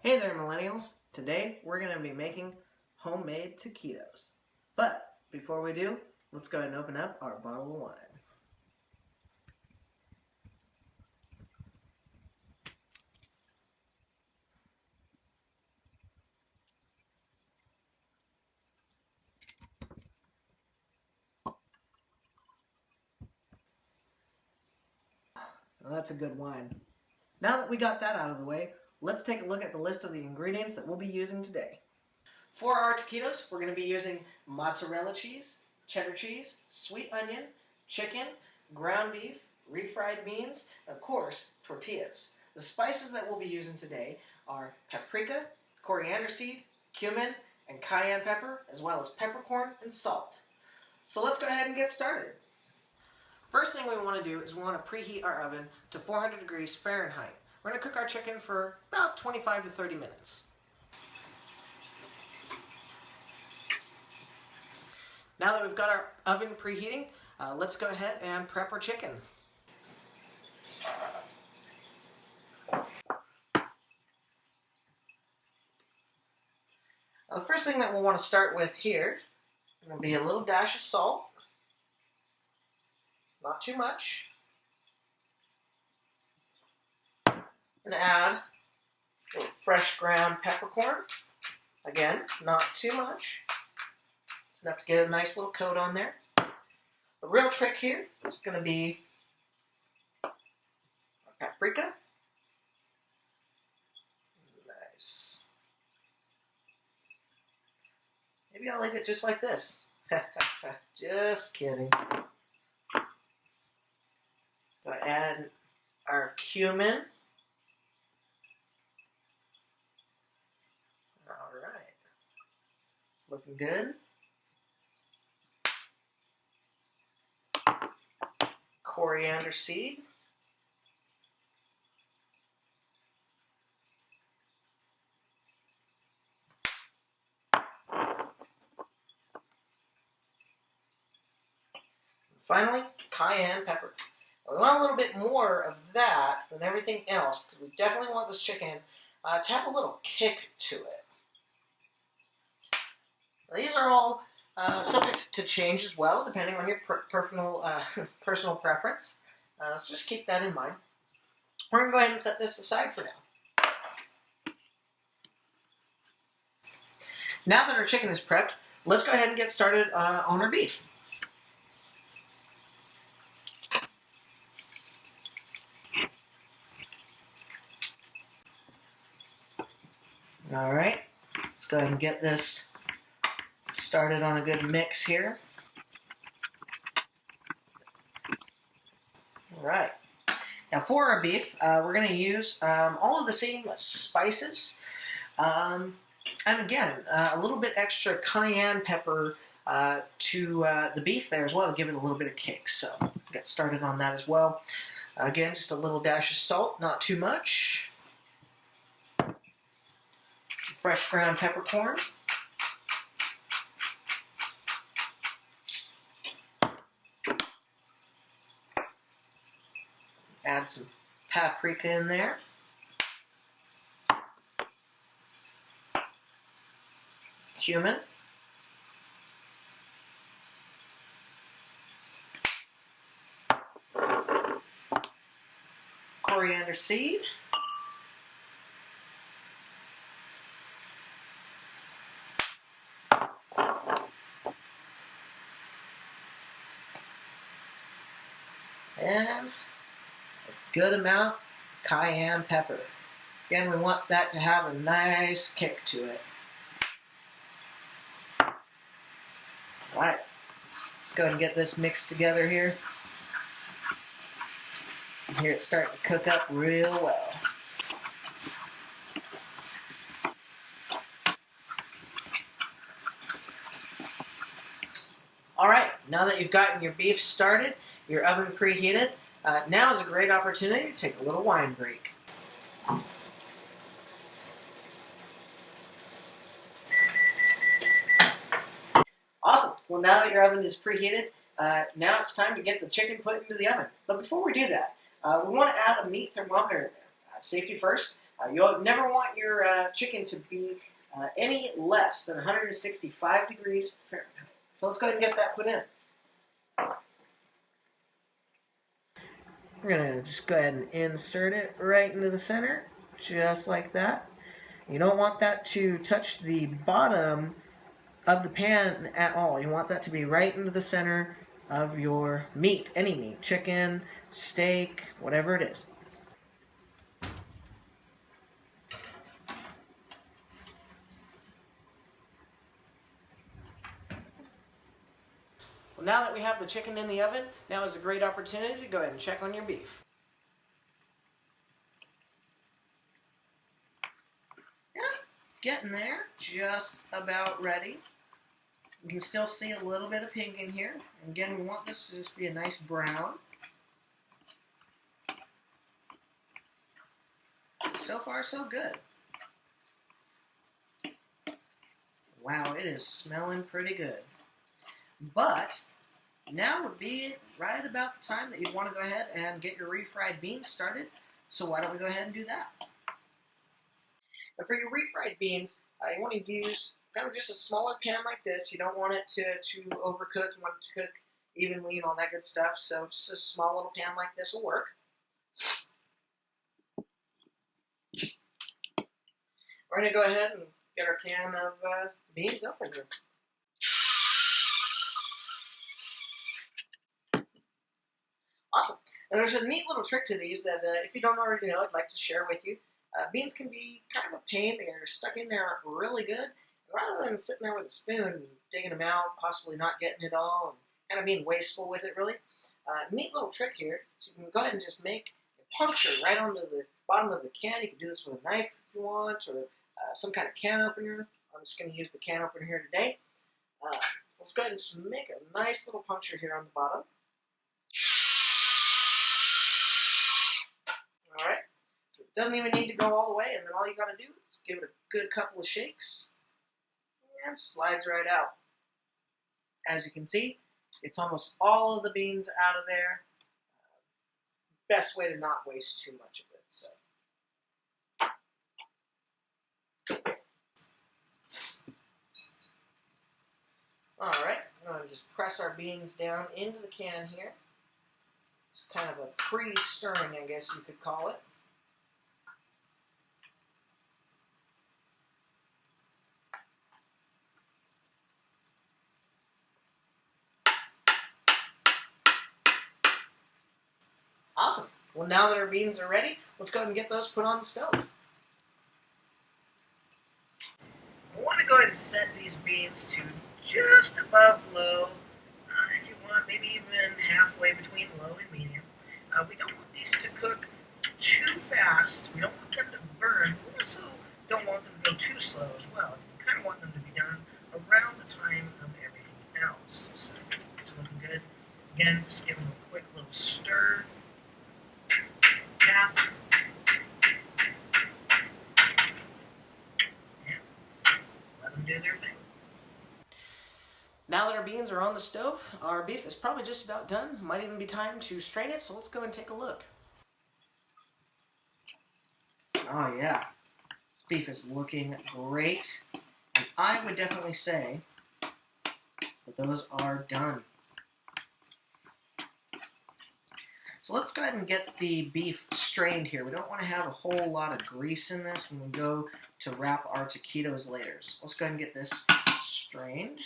Hey there, millennials. Today we're going to be making homemade taquitos. But before we do, let's go ahead and open up our bottle of wine. Well, that's a good wine. Now that we got that out of the way, let's take a look at the list of the ingredients that we'll be using today. For our taquitos, we're going to be using mozzarella cheese, cheddar cheese, sweet onion, chicken, ground beef, refried beans, and of course, tortillas. The spices that we'll be using today are paprika, coriander seed, cumin, and cayenne pepper, as well as peppercorn and salt. So let's go ahead and get started. First thing we want to do is we want to preheat our oven to 400 degrees Fahrenheit. We're going to cook our chicken for about 25 to 30 minutes. Now that we've got our oven preheating, let's go ahead and prep our chicken. Now, the first thing that we'll want to start with here is going to be a little dash of salt. Not too much. I'm going to add a little fresh ground peppercorn. Again, not too much. Just enough to get a nice little coat on there. The real trick here is going to be our paprika. Nice. Maybe I'll leave it just like this. Just kidding. Going to add our cumin. All right. Looking good. Coriander seed. And finally, cayenne pepper. We want a little bit more of that than everything else because we definitely want this chicken to have a little kick to it. Now, these are all subject to change as well, depending on your personal preference. So just keep that in mind. We're going to go ahead and set this aside for now. Now that our chicken is prepped, let's go ahead and get started on our beef. All right, let's go ahead and get this started on a good mix here. All right, now for our beef, we're going to use all of the same spices. And again, a little bit extra cayenne pepper to the beef there as well to give it a little bit of kick. So get started on that as well. Again, just a little dash of salt, not too much. Fresh ground peppercorn. Add some paprika in there. Cumin. Coriander seed. And a good amount of cayenne pepper. Again, we want that to have a nice kick to it. Alright, let's go ahead and get this mixed together here. Here it's starting to cook up real well. Alright, now that you've gotten your beef started, your oven preheated, now is a great opportunity to take a little wine break. Awesome. Well, now that your oven is preheated, now it's time to get the chicken put into the oven. But before we do that, we want to add a meat thermometer in there. Safety first. You'll never want your chicken to be any less than 165 degrees Fahrenheit. So let's go ahead and get that put in. We're going to just go ahead and insert it right into the center, just like that. You don't want that to touch the bottom of the pan at all. You want that to be right into the center of your meat, any meat, chicken, steak, whatever it is. Well, now that we have the chicken in the oven, now is a great opportunity to go ahead and check on your beef. Yeah, getting there, just about ready. You can still see a little bit of pink in here. And again, we want this to just be a nice brown. So far, so good. Wow, it is smelling pretty good. But now would be right about the time that you'd want to go ahead and get your refried beans started. So why don't we go ahead and do that? And for your refried beans, you want to use kind of just a smaller pan like this. You don't want it to overcook. You want it to cook evenly and all that good stuff. So just a small little pan like this will work. We're going to go ahead and get our can of beans open here. Awesome. And there's a neat little trick to these that if you don't already know, I'd like to share with you. Beans can be kind of a pain. They're stuck in there really good. And rather than sitting there with a spoon and digging them out, possibly not getting it all, and kind of being wasteful with it really, neat little trick here. So you can go ahead and just make a puncture right onto the bottom of the can. You can do this with a knife if you want, or some kind of can opener. I'm just going to use the can opener here today. So let's go ahead and just make a nice little puncture here on the bottom. Alright, so it doesn't even need to go all the way, and then all you got to do is give it a good couple of shakes, and slides right out. As you can see, it's almost all of the beans out of there. Best way to not waste too much of it. So. Alright, I'm going to just press our beans down into the can here. It's kind of a pre-stirring, I guess you could call it. Awesome. Well, now that our beans are ready, let's go ahead and get those put on the stove. I want to go ahead and set these beans to just above low. If you want, maybe even halfway between low and medium. We don't want these to cook too fast. We don't want them to burn. We also don't want them to go too slow as well. We kind of want them to be done around the time of everything else. So it's looking good. Again, just give them a quick little stir. Tap. And let them do their thing. Now that our beans are on the stove, our beef is probably just about done. Might even be time to strain it, so let's go and take a look. Oh yeah, this beef is looking great. And I would definitely say that those are done. So let's go ahead and get the beef strained here. We don't want to have a whole lot of grease in this when we go to wrap our taquitos later. So let's go ahead and get this strained.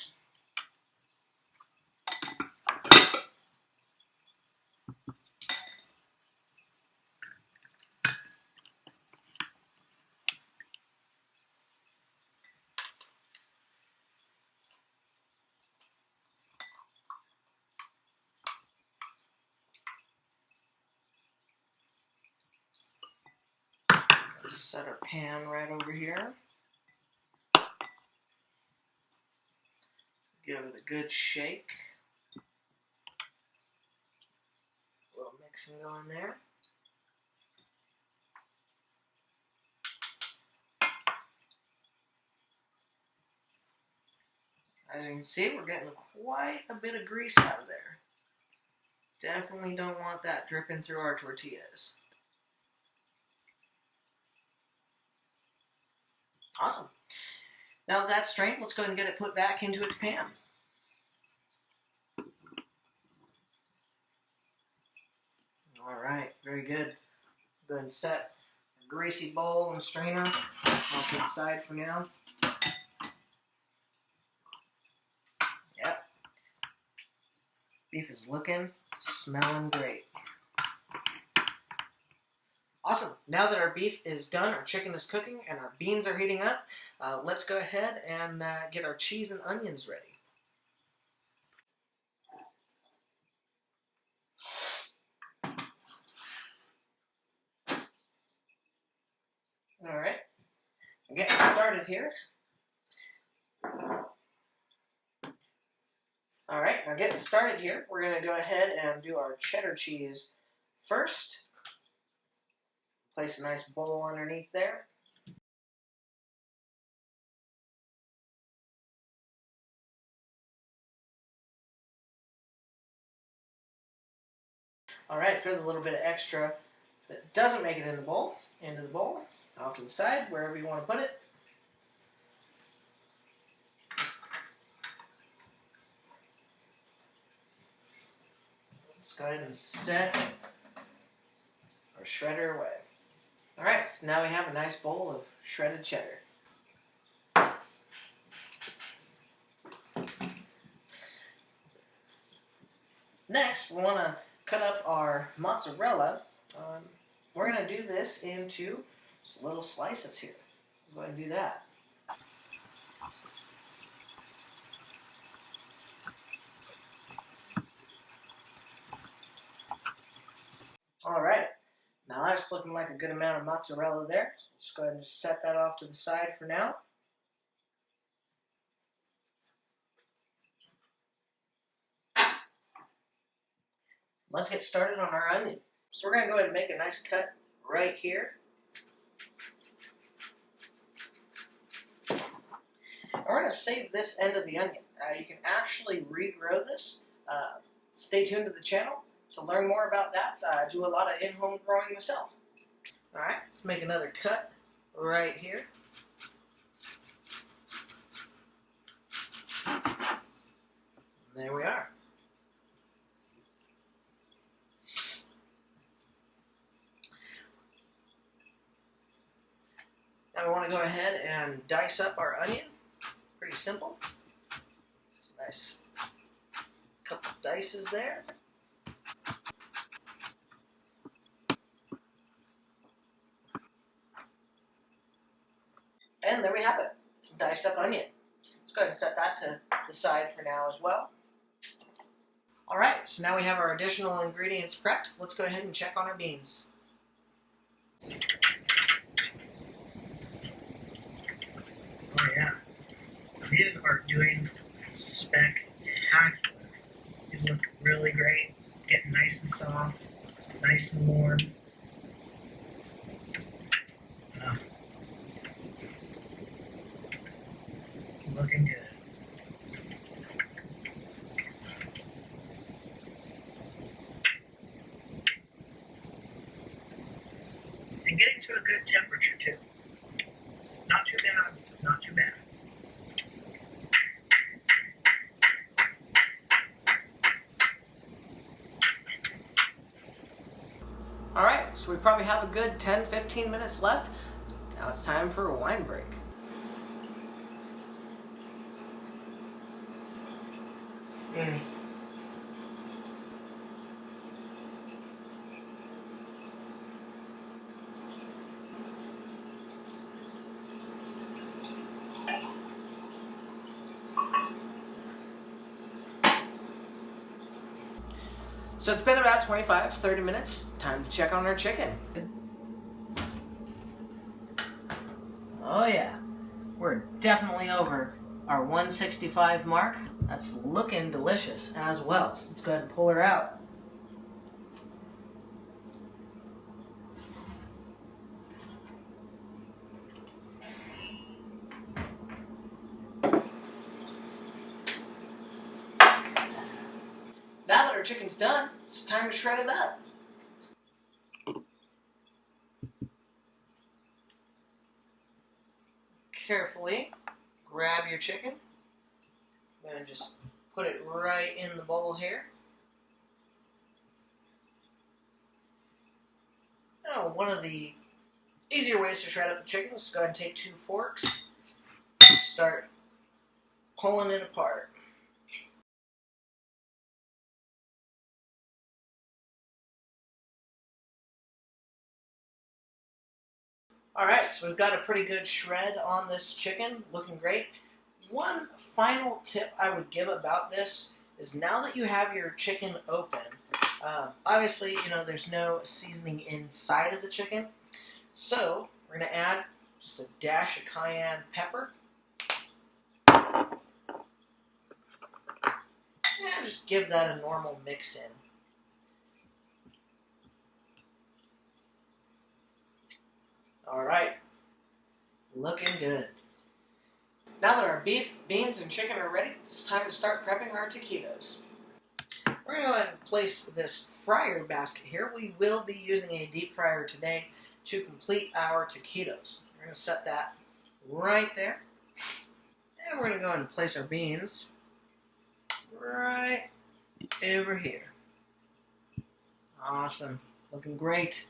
Set our pan right over here. Give it a good shake. A little mixing going there. As you can see, we're getting quite a bit of grease out of there. Definitely don't want that dripping through our tortillas. Awesome. Now that that's strained, let's go ahead and get it put back into its pan. All right, very good. Go ahead and set a greasy bowl and strainer off to the side for now. Yep. Beef is looking, smelling great. Awesome. Now that our beef is done, our chicken is cooking, and our beans are heating up, let's go ahead and get our cheese and onions ready. All right. Getting started here. All right, now getting started here, we're going to go ahead and do our cheddar cheese first. Place a nice bowl underneath there. All right, throw the little bit of extra that doesn't make it in the bowl into the bowl, off to the side, wherever you want to put it. Let's go ahead and set our shredder away. All right, so now we have a nice bowl of shredded cheddar. Next, we want to cut up our mozzarella. We're going to do this into little slices here. Go ahead and do that. All right, now that's looking like a good amount of mozzarella there. So just go ahead and just set that off to the side for now. Let's get started on our onion. So we're going to go ahead and make a nice cut right here. And we're going to save this end of the onion. You can actually regrow this. Stay tuned to the channel to learn more about that. I do a lot of in-home growing myself. All right, let's make another cut right here. There we are. Now we want to go ahead and dice up our onion. Pretty simple. Nice couple dices there. And there we have it, some diced up onion. Let's go ahead and set that to the side for now as well. All right, so now we have our additional ingredients prepped. Let's go ahead and check on our beans. Oh yeah, these are doing spectacular. These look really great, getting nice and soft, nice and warm. Looking good. And getting to a good temperature too. Not too bad, not too bad. All right, so we probably have a good 10-15 minutes left. Now it's time for a wine break. So it's been about 25-30 minutes. Time to check on our chicken. Oh yeah, we're definitely over our 165 mark. That's looking delicious as well. So let's go ahead and pull her out. Now that our chicken's done, it's time to shred it up. carefully grab your chicken. I'm going to just put it right in the bowl here. Now, one of the easier ways to shred up the chicken is to go ahead and take 2 forks, start pulling it apart. Alright, so we've got a pretty good shred on this chicken, looking great. One final tip I would give about this is now that you have your chicken open, obviously, you know, there's no seasoning inside of the chicken, so we're going to add just a dash of cayenne pepper. And just give that a normal mix in. Alright, looking good. Now that our beef, beans, and chicken are ready, it's time to start prepping our taquitos. We're going to go ahead and place this fryer basket here. We will be using a deep fryer today to complete our taquitos. We're going to set that right there. And we're going to go ahead and place our beans right over here. Awesome. Looking great.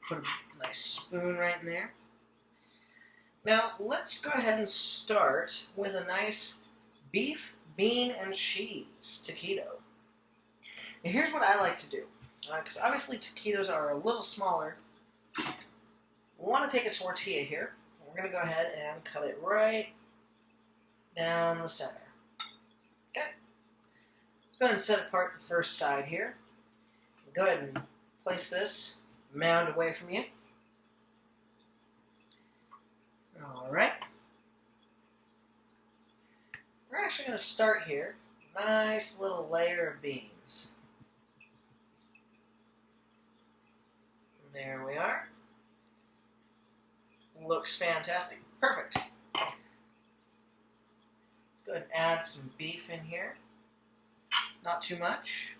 Put a nice spoon right in there. Now, let's go ahead and start with a nice beef, bean, and cheese taquito. And here's what I like to do. Because obviously taquitos are a little smaller. We want to take a tortilla here. We're going to go ahead and cut it right down the center. Okay. Let's go ahead and set apart the first side here. Go ahead and place this mound away from you. Alright. We're actually going to start here. Nice little layer of beans. There we are. Looks fantastic. Perfect. Let's go ahead and add some beef in here. Not too much.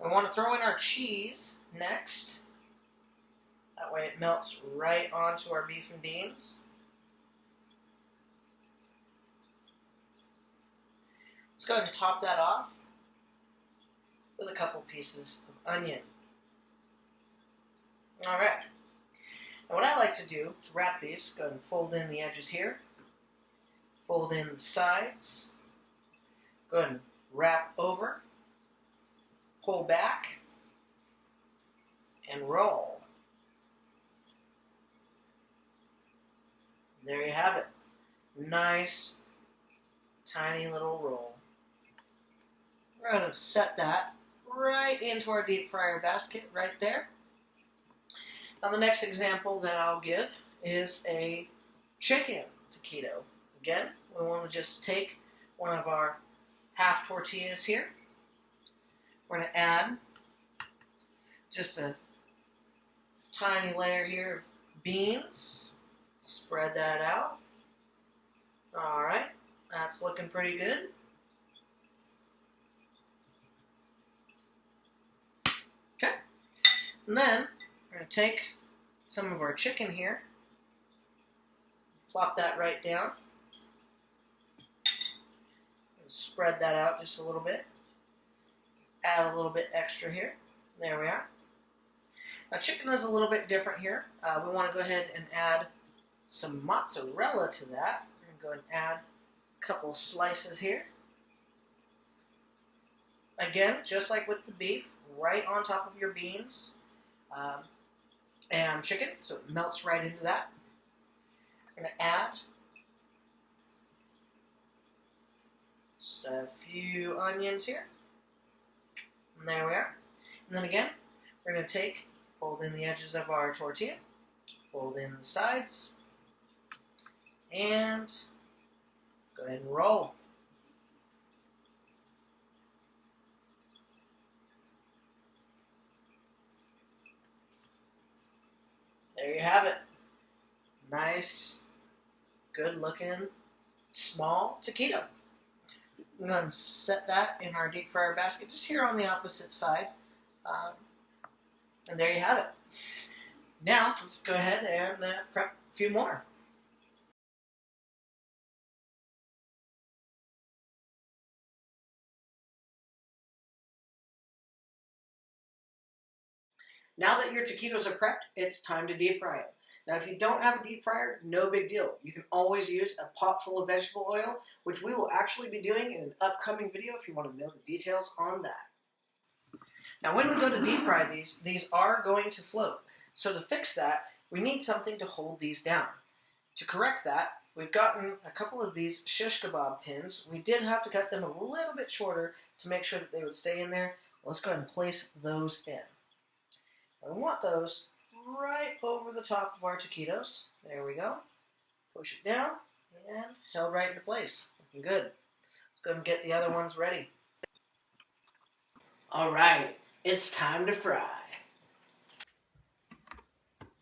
We want to throw in our cheese next. That way it melts right onto our beef and beans. Let's go ahead and top that off with a couple pieces of onion. Alright. Now what I like to do to wrap these, go ahead and fold in the edges here. Fold in the sides. Go ahead and wrap over. Pull back. And roll. There you have it. Nice, tiny little roll. We're going to set that right into our deep fryer basket right there. Now the next example that I'll give is a chicken taquito. Again, we want to just take one of our half tortillas here. We're going to add just a tiny layer here of beans. Spread that out. Alright, that's looking pretty good. Okay, and then we're going to take some of our chicken here, plop that right down, and spread that out just a little bit. Add a little bit extra here. There we are. Now chicken is a little bit different here. We want to go ahead and add some mozzarella to that. We're going to go ahead and add a couple slices here. Again, just like with the beef, right on top of your beans and chicken, so it melts right into that. We're going to add just a few onions here. And there we are. And then again, we're going to fold in the edges of our tortilla, fold in the sides, and go ahead and roll. There you have it. Nice, good looking, small taquito. I'm going to set that in our deep fryer basket just here on the opposite side. Um, and there you have it. Now, let's go ahead and prep a few more. Now that your taquitos are prepped, it's time to deep fry them. Now, if you don't have a deep fryer, no big deal. You can always use a pot full of vegetable oil, which we will actually be doing in an upcoming video if you want to know the details on that. Now, when we go to deep fry these are going to float. So to fix that, we need something to hold these down. To correct that, we've gotten a couple of these shish kebab pins. We did have to cut them a little bit shorter to make sure that they would stay in there. Let's go ahead and place those in. We want those right over the top of our taquitos. There we go. Push it down and held right into place. Looking good. Let's go ahead and get the other ones ready. All right, it's time to fry.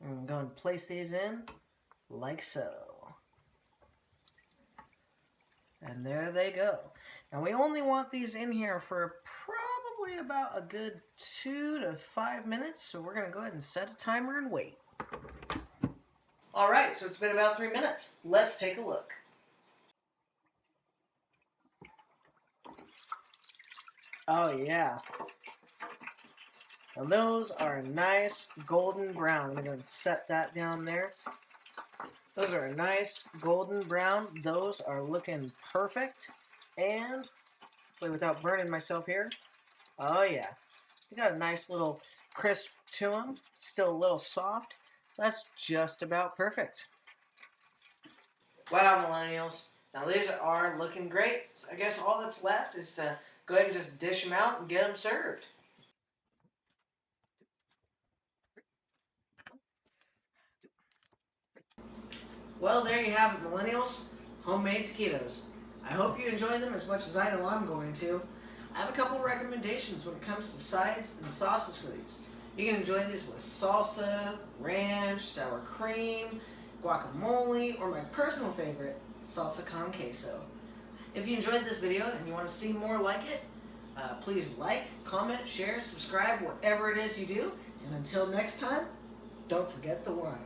I'm going to place these in like so. And there they go. Now we only want these in here for probably about a good 2 to 5 minutes, so we're going to go ahead and set a timer and wait. All right, so it's been about 3 minutes. Let's take a look. Oh yeah. Now those are a nice golden brown. I'm going to go ahead and set that down there. Those are a nice golden brown. Those are looking perfect. And, without burning myself here, oh yeah. We got a nice little crisp to them. Still a little soft. That's just about perfect. Wow, millennials. Now these are looking great. I guess all that's left is to go ahead and just dish them out and get them served. Well, there you have it, millennials. Homemade taquitos. I hope you enjoy them as much as I know I'm going to. I have a couple recommendations when it comes to sides and sauces for these. You can enjoy these with salsa, ranch, sour cream, guacamole, or my personal favorite, salsa con queso. If you enjoyed this video and you want to see more like it, please like, comment, share, subscribe, whatever it is you do. And until next time, don't forget the wine.